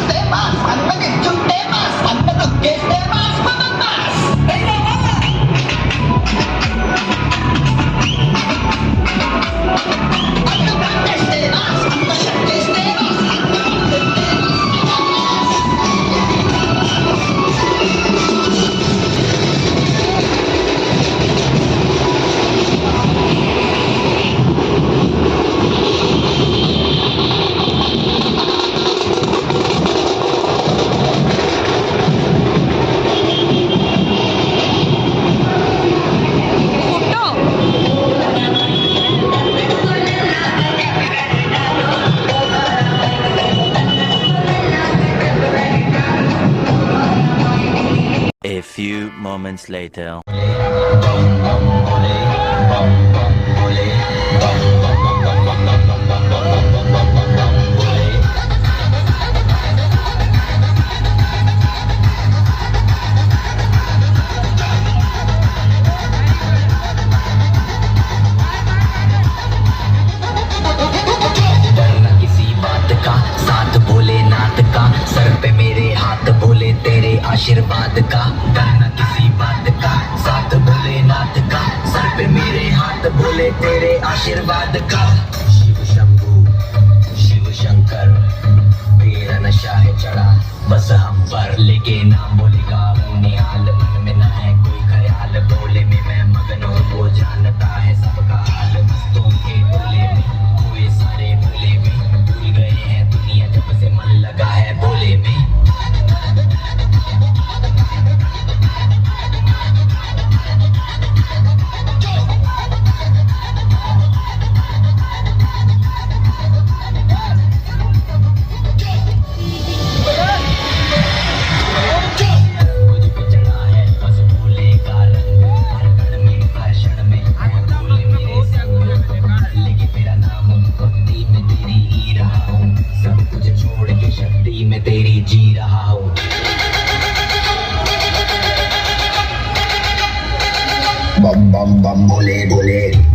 temas, anda ngejut temas, anda ngeges temas, menetas. Anda ngeges temas, anda ngeges temas, anda ngeges A few moments later. डरना किसी बात का, साथ भोलेनाथ का, sir पे मेरे हाथ भोले तेरे आशीर्वाद का। डरना किसी बात का, साथ भोलेनाथ का, सर पे मेरे हाथ भोले तेरे आशीर्वाद का। शिव शंभू शिव शंकर तेरा नशा है चढ़ा बस हम पर, लेके नाम बोलेगा हूँ निहाल, मन में ना है कोई ख्याल, भोले में मैं मगन हूँ, वो जानता है सबका हाल। मस्तों के भोले में कोई सारे भोले में, भूल गए हैं दुनिया जब से मन लगा है भोले में। मुझ पे चढ़ा है बस भोले का रंग, हर कण में हर क्षण में है भोले मेरे संग, लेके तेरा नाम भक्ति में तेरी ही रहा हूँ, सब कुछ छोड़ के शक्ति में तेरी जी रहा हूँ। बम बम बम भोले भोले।